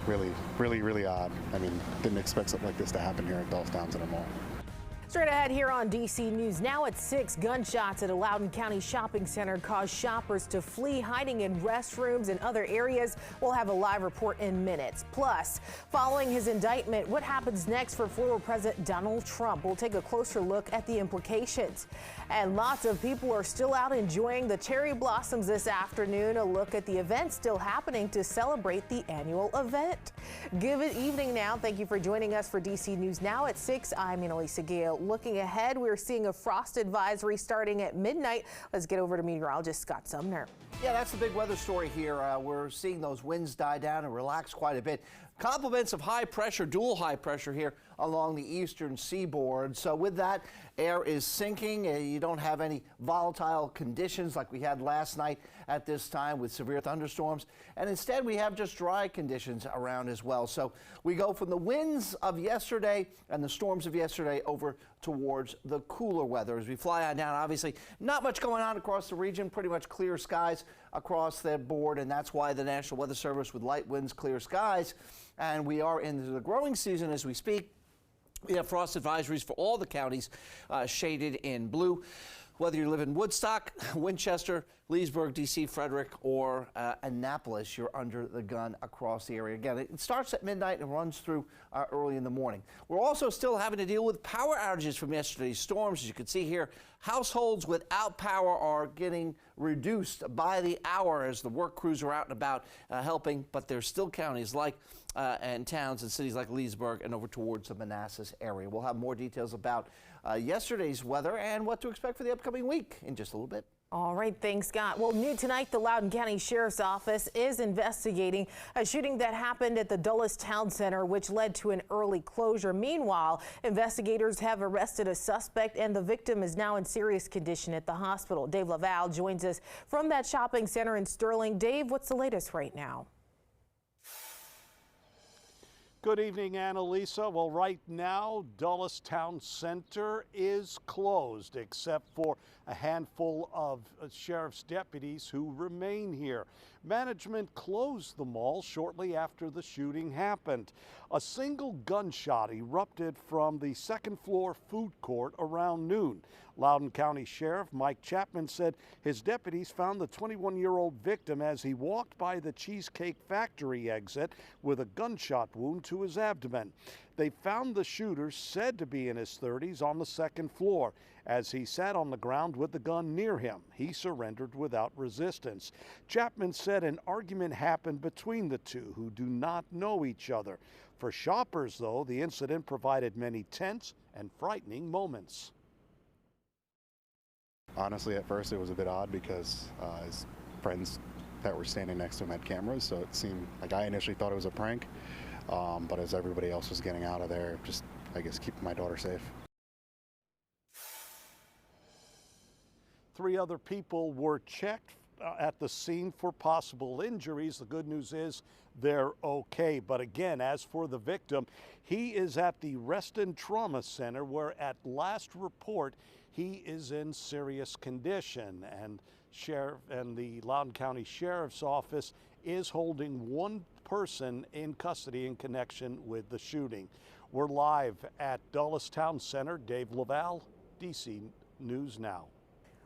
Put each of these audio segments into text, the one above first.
really odd. I mean, didn't expect something like this to happen here at Dulles Town Center Mall. Straight ahead here on DC News. Now at 6, gunshots at a Loudoun County shopping center caused shoppers to flee, hiding in restrooms and other areas. We'll have a live report in minutes. Plus, following his indictment, what happens next for former President Donald Trump? We'll take a closer look at the implications. And lots of people are still out enjoying the cherry blossoms this afternoon. A look at the event still happening to celebrate the annual event. Good evening now. Thank you for joining us for DC News Now at 6. I'm Annalisa Gale. Looking ahead, we're seeing a frost advisory starting at midnight. Let's get over to meteorologist Scott Sumner. Yeah, that's the big weather story here. We're seeing those winds die down and relax quite a bit. Compliments of high pressure, dual high pressure here along the eastern seaboard. So with that, air is sinking. You don't have any volatile conditions like we had last night at this time with severe thunderstorms. And instead, we have just dry conditions around as well. So we go from the winds of yesterday and the storms of yesterday over towards the cooler weather as we fly on down. Obviously, not much going on across the region, pretty much clear skies across the board, and that's why the National Weather Service with light winds, clear skies. And we are into the growing season as we speak. We have frost advisories for all the counties shaded in blue. Whether you live in Woodstock, Winchester, Leesburg, D.C., Frederick, or Annapolis, you're under the gun across the area. Again, it starts at midnight and runs through early in the morning. We're also still having to deal with power outages from yesterday's storms. As you can see here, households without power are getting reduced by the hour as the work crews are out and about helping, but there's still counties like and towns and cities like Leesburg and over towards the Manassas area. We'll have more details about yesterday's weather and what to expect for the upcoming week in just a little bit. All right, thanks, Scott. Well, new tonight, the Loudoun County Sheriff's Office is investigating a shooting that happened at the Dulles Town Center, which led to an early closure. Meanwhile, investigators have arrested a suspect, and the victim is now in serious condition at the hospital. Dave Laval joins us from that shopping center in Sterling. Dave, what's the latest right now? Good evening, Annalisa. Well, right now, Dulles Town Center is closed except for a handful of sheriff's deputies who remain here. Management closed the mall shortly after the shooting happened. A single gunshot erupted from the second floor food court around noon. Loudoun County Sheriff Mike Chapman said his deputies found the 21-year-old victim as he walked by the Cheesecake Factory exit with a gunshot wound to his abdomen. They found the shooter, said to be in his 30s, on the second floor. As he sat on the ground with the gun near him, he surrendered without resistance. Chapman said an argument happened between the two, who do not know each other. For shoppers, though, the incident provided many tense and frightening moments. Honestly, at first it was a bit odd because his friends that were standing next to him had cameras, so it seemed like I initially thought it was a prank. But as everybody else was getting out of there, just, I guess, keeping my daughter safe. 3 other people were checked at the scene for possible injuries. The good news is they're okay. But again, as for the victim, he is at the Reston Trauma Center, where at last report, he is in serious condition. And the Loudoun County Sheriff's Office is holding one person in custody in connection with the shooting. We're live at Dulles Town Center. Dave Laval, DC News Now.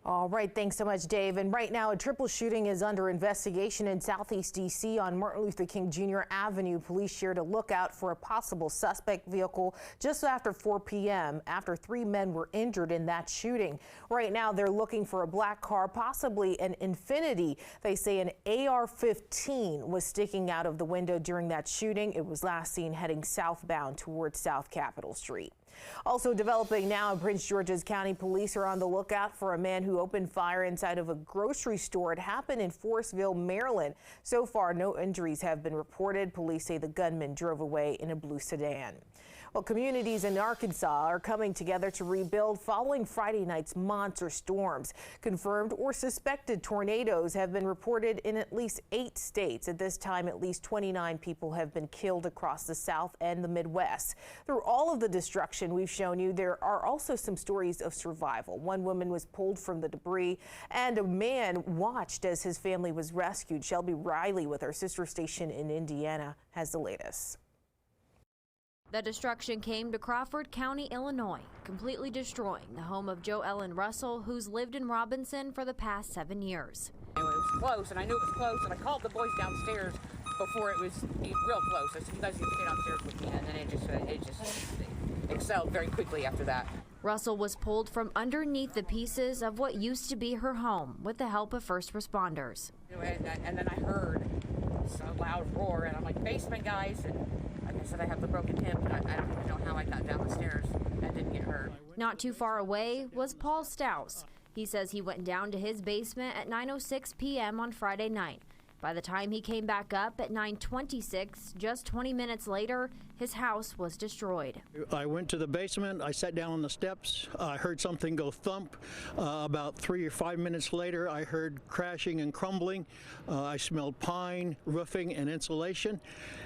All right, thanks so much, Dave. And right now, a triple shooting is under investigation in Southeast D.C. on Martin Luther King Jr. Avenue. Police shared a lookout for a possible suspect vehicle just after 4 p.m. after 3 men were injured in that shooting. Right now, they're looking for a black car, possibly an Infiniti. They say an AR-15 was sticking out of the window during that shooting. It was last seen heading southbound towards South Capitol Street. Also developing now in Prince George's County, police are on the lookout for a man who opened fire inside of a grocery store. It happened in Forestville, Maryland. So far, no injuries have been reported. Police say the gunman drove away in a blue sedan. Well, communities in Arkansas are coming together to rebuild following Friday night's monster storms. Confirmed or suspected tornadoes have been reported in at least 8 states. At this time, at least 29 people have been killed across the South and the Midwest. Through all of the destruction we've shown you, there are also some stories of survival. One woman was pulled from the debris, and a man watched as his family was rescued. Shelby Riley with our sister station in Indiana has the latest. The destruction came to Crawford County, Illinois, completely destroying the home of Joe Ellen Russell, who's lived in Robinson for the past 7 years. It was close, and I knew it was close, and I called the boys downstairs before it was real close. I said, you guys need to stay downstairs with me, and then it just excelled very quickly after that. Russell was pulled from underneath the pieces of what used to be her home with the help of first responders. And then I heard a loud roar, and I'm like, basement, guys. And like I said, I have the broken hip, and I don't even know how I got down the stairs and didn't get hurt. Not too far away was Paul Stouse. He says he went down to his basement at 9:06 p.m. on Friday night. By the time he came back up at 9:26, just 20 minutes later, his house was destroyed. I went to the basement. I sat down on the steps. I heard something go thump. About 3 or 5 minutes later, I heard crashing and crumbling. I smelled pine, roofing, and insulation.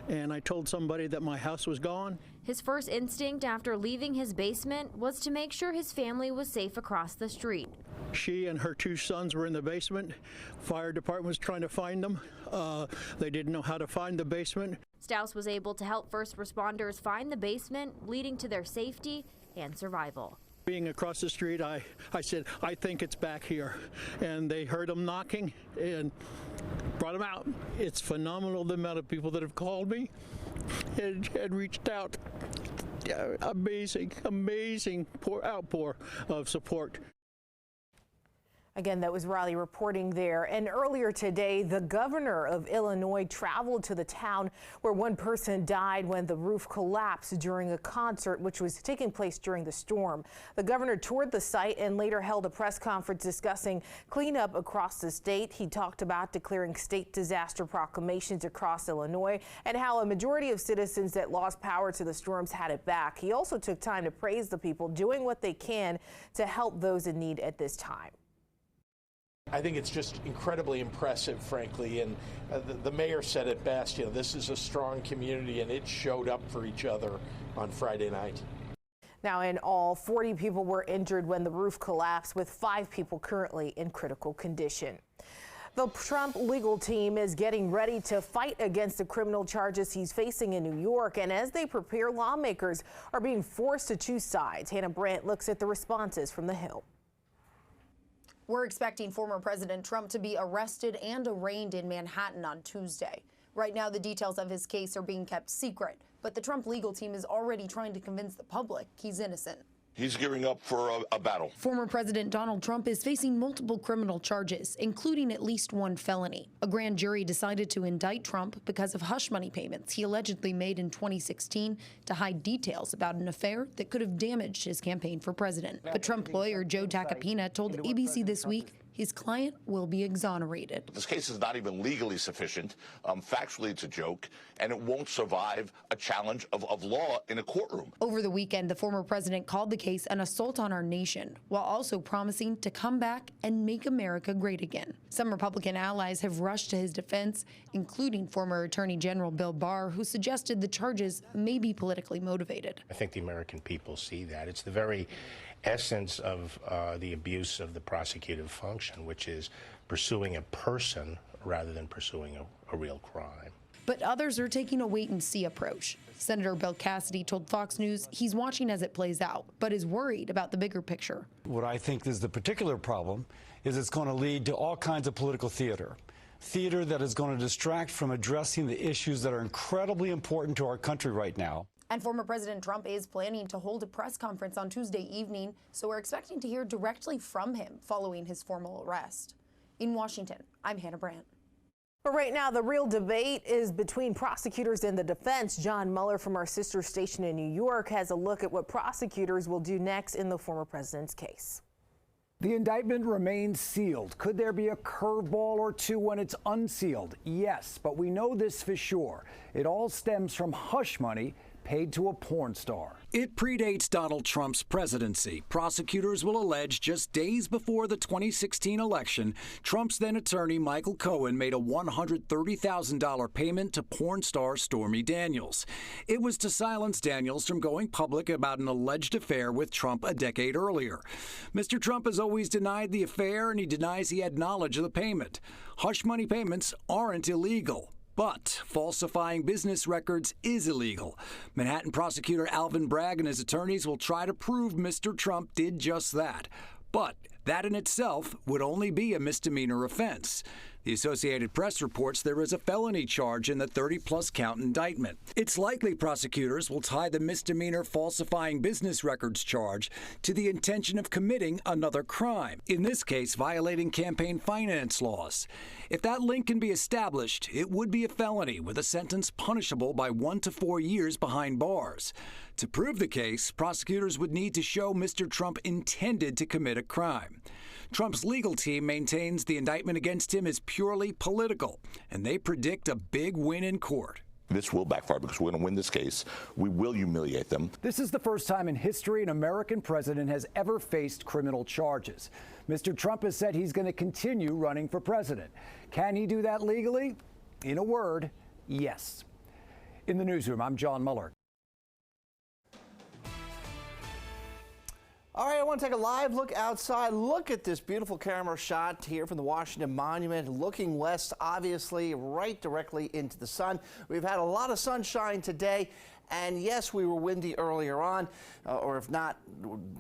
And I told somebody that my house was gone. His first instinct after leaving his basement was to make sure his family was safe across the street. She and her 2 sons were in the basement. Fire department was trying to find them. They didn't know how to find the basement. Stouse was able to help first responders find the basement, leading to their safety and survival. Being across the street, I said, I think it's back here. And they heard them knocking and brought them out. It's phenomenal the amount of people that have called me and reached out. Amazing outpour of support. Again, that was Riley reporting there. And earlier today, the governor of Illinois traveled to the town where one person died when the roof collapsed during a concert which was taking place during the storm. The governor toured the site and later held a press conference discussing cleanup across the state. He talked about declaring state disaster proclamations across Illinois and how a majority of citizens that lost power to the storms had it back. He also took time to praise the people doing what they can to help those in need at this time. I think it's just incredibly impressive, frankly, and the mayor said it best, you know, this is a strong community, and it showed up for each other on Friday night. Now, in all, 40 people were injured when the roof collapsed, with 5 people currently in critical condition. The Trump legal team is getting ready to fight against the criminal charges he's facing in New York, and as they prepare, lawmakers are being forced to choose sides. Hannah Brandt looks at the responses from the Hill. We're expecting former President Trump to be arrested and arraigned in Manhattan on Tuesday. Right now, the details of his case are being kept secret, but the Trump legal team is already trying to convince the public he's innocent. He's gearing up for a battle. Former President Donald Trump is facing multiple criminal charges, including at least 1 felony. A grand jury decided to indict Trump because of hush money payments he allegedly made in 2016 to hide details about an affair that could have damaged his campaign for president. But Trump lawyer Joe Tacopina told ABC This Week his client will be exonerated. This case is not even legally sufficient. Factually, it's a joke, and it won't survive a challenge of law in a courtroom. Over the weekend, the former president called the case an assault on our nation, while also promising to come back and make America great again. Some Republican allies have rushed to his defense, including former Attorney General Bill Barr, who suggested the charges may be politically motivated. I think the American people see that. It's the very essence of the abuse of the prosecutive function, which is pursuing a person rather than pursuing a real crime. But others are taking a wait-and-see approach. Senator Bill Cassidy told Fox News he's watching as it plays out, but is worried about the bigger picture. What I think is the particular problem is it's going to lead to all kinds of political theater that is going to distract from addressing the issues that are incredibly important to our country right now. And former President Trump is planning to hold a press conference on Tuesday evening, so we're expecting to hear directly from him following his formal arrest. In Washington, I'm Hannah Brandt. But right now, the real debate is between prosecutors and the defense. John Mueller from our sister station in New York has a look at what prosecutors will do next in the former president's case. The indictment remains sealed. Could there be a curveball or two when it's unsealed? Yes, but we know this for sure. It all stems from hush money paid to a porn star. It predates Donald Trump's presidency. Prosecutors will allege just days before the 2016 election, Trump's then attorney Michael Cohen made a $130,000 payment to porn star Stormy Daniels. It was to silence Daniels from going public about an alleged affair with Trump a decade earlier. Mr. Trump has always denied the affair, and he denies he had knowledge of the payment. Hush money payments aren't illegal. But falsifying business records is illegal. Manhattan prosecutor Alvin Bragg and his attorneys will try to prove Mr. Trump did just that. But that in itself would only be a misdemeanor offense. The Associated Press reports there is a felony charge in the 30-plus count indictment. It's likely prosecutors will tie the misdemeanor falsifying business records charge to the intention of committing another crime, in this case violating campaign finance laws. If that link can be established, it would be a felony with a sentence punishable by 1 to 4 years behind bars. To prove the case, prosecutors would need to show Mr. Trump intended to commit a crime. Trump's legal team maintains the indictment against him is purely political, and they predict a big win in court. This will backfire because we're going to win this case. We will humiliate them. This is the first time in history an American president has ever faced criminal charges. Mr. Trump has said he's going to continue running for president. Can he do that legally? In a word, yes. In the newsroom, I'm John Muller. All right, I want to take a live look outside. Look at this beautiful camera shot here from the Washington Monument, looking west, obviously, right directly into the sun. We've had a lot of sunshine today, and yes, we were windy earlier on, or if not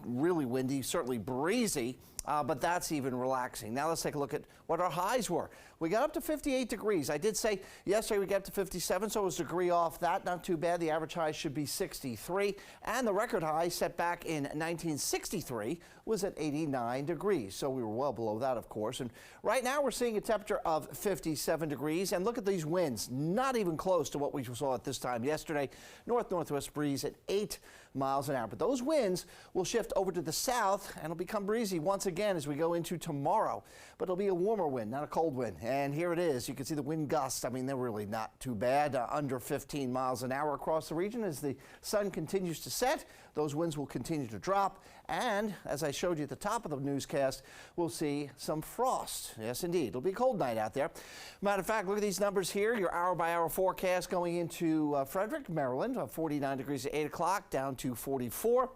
really windy, certainly breezy. But that's even relaxing. Now let's take a look at what our highs were. We got up to 58 degrees. I did say yesterday we got up to 57, so it was a degree off that. Not too bad. The average high should be 63. And the record high set back in 1963 was at 89 degrees. So we were well below that, of course. And right now we're seeing a temperature of 57 degrees. And look at these winds. Not even close to what we saw at this time yesterday. North-northwest breeze at 8 miles an hour. But those winds will shift over to the south and it'll become breezy once again as we go into tomorrow. But it'll be a warmer wind, not a cold wind. And here it is. You can see the wind gusts. I mean, they're really not too bad. Under 15 miles an hour across the region as the sun continues to set. Those winds will continue to drop. And as I showed you at the top of the newscast, we'll see some frost. Yes, indeed. It'll be a cold night out there. Matter of fact, look at these numbers here. Your hour-by-hour forecast going into Frederick, Maryland, 49 degrees at 8 o'clock, down to 44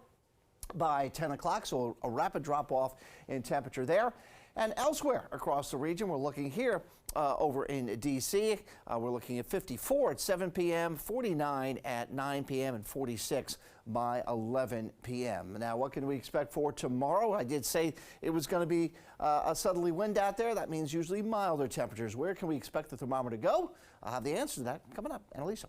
by 10 o'clock. So a rapid drop-off in temperature there. And elsewhere across the region, we're looking here over in D.C. We're looking at 54 at 7 p.m., 49 at 9 p.m., and 46 by 11 p.m. Now, what can we expect for tomorrow? I did say it was going to be a southerly wind out there. That means usually milder temperatures. Where can we expect the thermometer to go? I'll have the answer to that coming up. Annalisa.